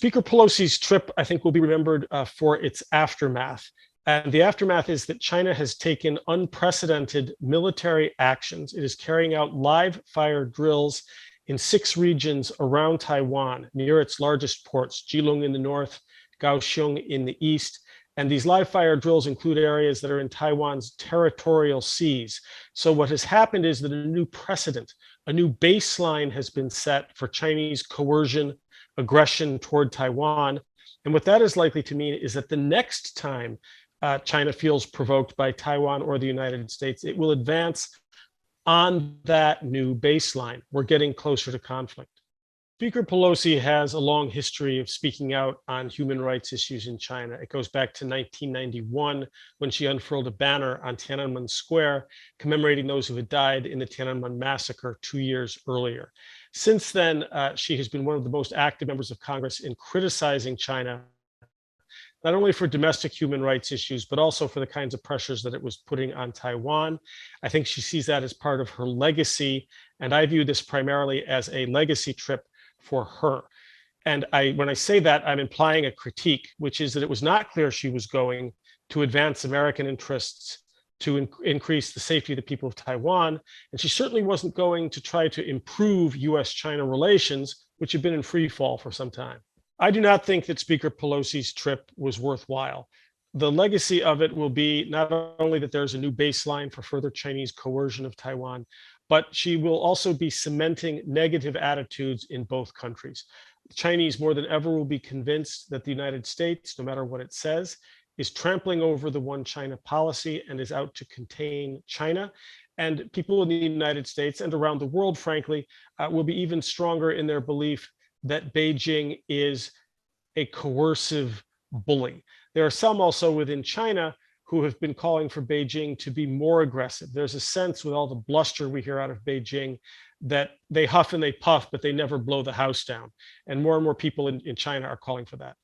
Speaker Pelosi's trip, I think, will be remembered for its aftermath. And the aftermath is that China has taken unprecedented military actions. It is carrying out live fire drills in 6 regions around Taiwan, near its largest ports, Keelung in the north, Kaohsiung in the east. And these live fire drills include areas that are in Taiwan's territorial seas. So what has happened is that a new precedent, a new baseline has been set for Chinese coercion, aggression toward Taiwan. And what that is likely to mean is that the next time China feels provoked by Taiwan or the United States, it will advance on that new baseline. We're getting closer to conflict. Speaker Pelosi has a long history of speaking out on human rights issues in China. It goes back to 1991 when she unfurled a banner on Tiananmen Square commemorating those who had died in the Tiananmen massacre 2 years earlier. Since then, she has been one of the most active members of Congress in criticizing China, not only for domestic human rights issues, but also for the kinds of pressures that it was putting on Taiwan. I think she sees that as part of her legacy, and I view this primarily as a legacy trip for her. And when I say that, I'm implying a critique, which is that it was not clear she was going to advance American interests, to increase the safety of the people of Taiwan. And she certainly wasn't going to try to improve U.S. China relations, which have been in free fall for some time. I do not think that Speaker Pelosi's trip was worthwhile. The legacy of it will be not only that there's a new baseline for further Chinese coercion of Taiwan, but she will also be cementing negative attitudes in both countries. The Chinese, more than ever, will be convinced that the United States, no matter what it says, is trampling over the one China policy and is out to contain China. And people in the United States and around the world, frankly, will be even stronger in their belief that Beijing is a coercive bully. There are some also within China who have been calling for Beijing to be more aggressive. There's a sense with all the bluster we hear out of Beijing that they huff and they puff, but they never blow the house down. And more people in China are calling for that.